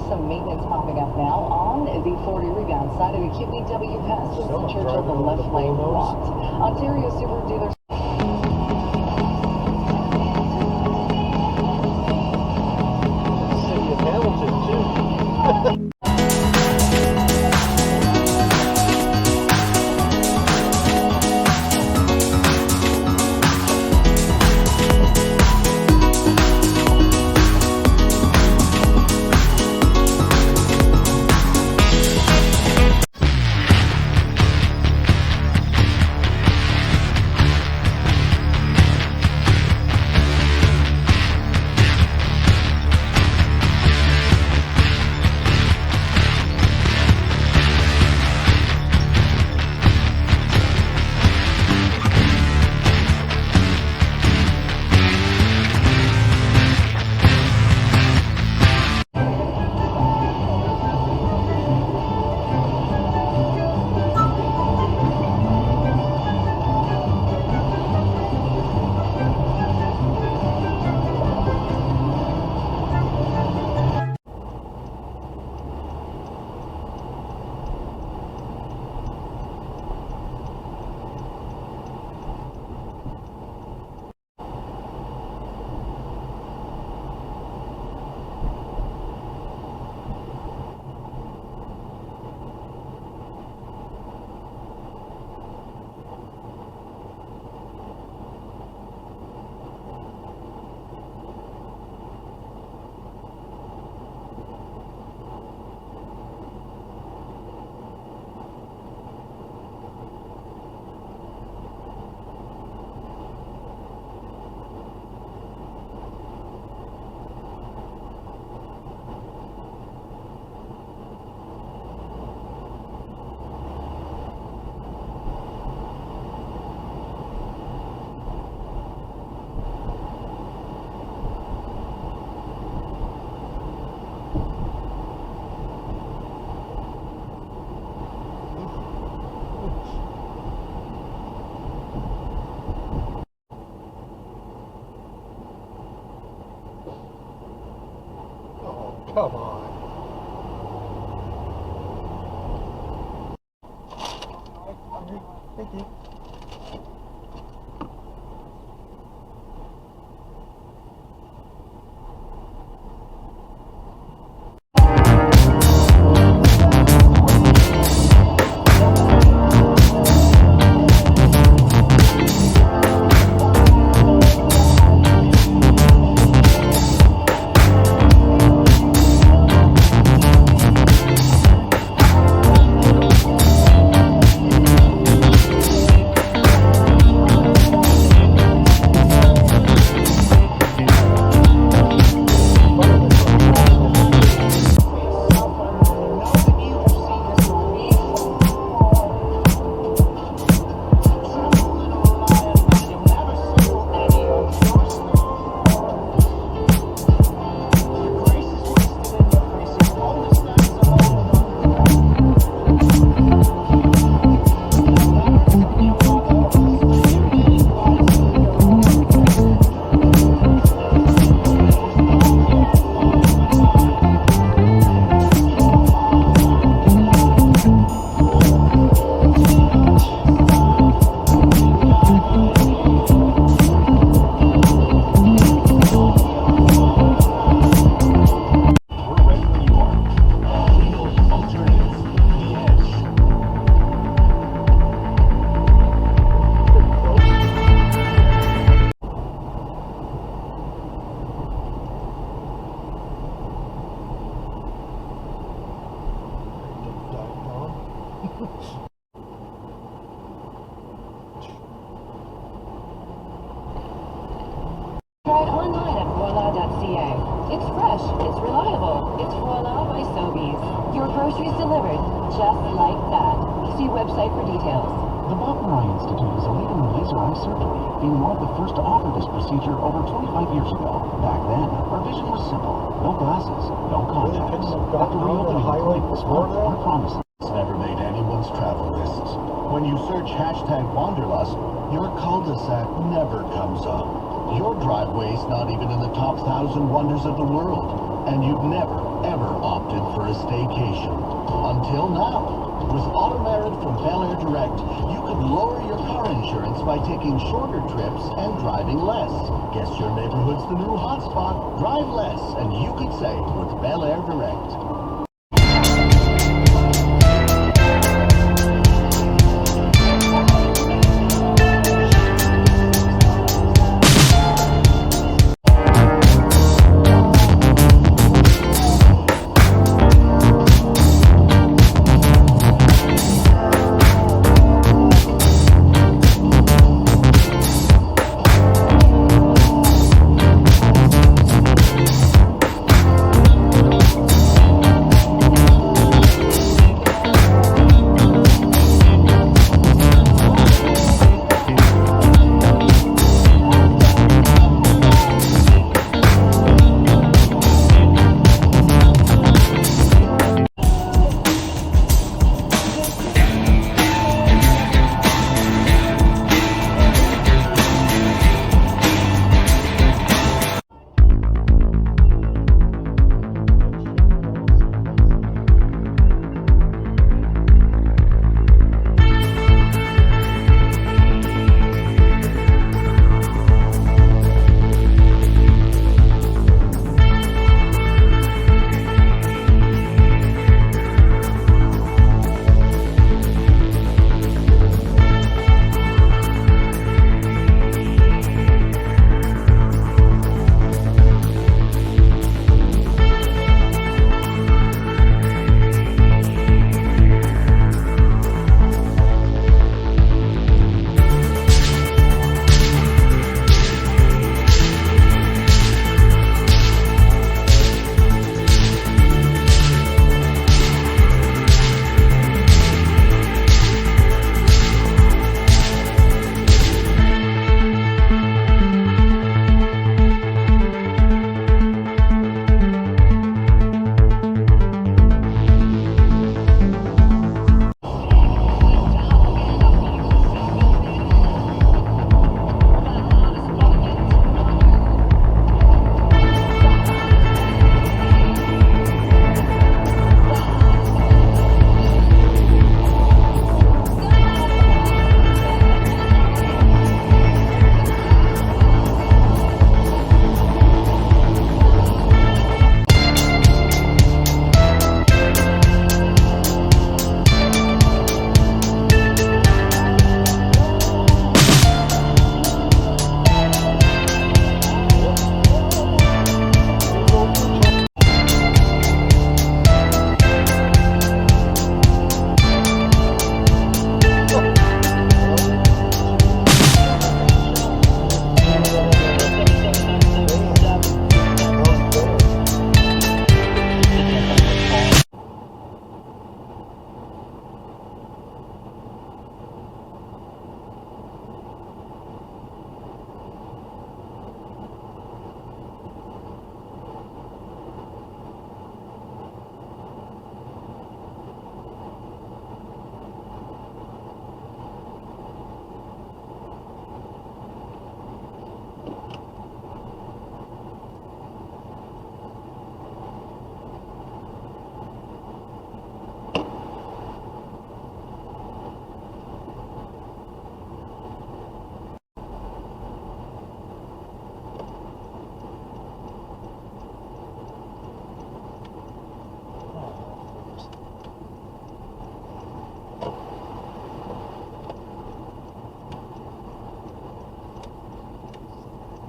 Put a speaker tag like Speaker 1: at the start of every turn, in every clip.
Speaker 1: some maintenance popping up now on the 40 rebound side of the QEW Pass with the Churchill, the left lane blocked. Ontario Super Dealers.
Speaker 2: City of Hamilton, too. Come on. Thank you.
Speaker 1: Right online at voila.ca. It's fresh, it's reliable, it's voila by Sobeys. Your groceries delivered, just like that. See website for details.
Speaker 3: The Boston Eye Institute is a leader in laser eye surgery, being one of the first to offer this procedure over 25 years ago. Back then, our vision was simple. No glasses, no contacts. After reopening the clinic this month, our promise has never made anyone's travel lists. When you search #Wanderlust, your cul-de-sac never comes up. Your driveway's not even in the top 1,000 wonders of the world, and you'd never ever opted for a staycation. Until now. With Automerit from Bel Air Direct, you could lower your car insurance by taking shorter trips and driving less. Guess your neighborhood's the new hotspot. Drive less, and you could save with Bel Air Direct.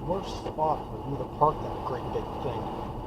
Speaker 2: Worst spot for you to park that great big thing.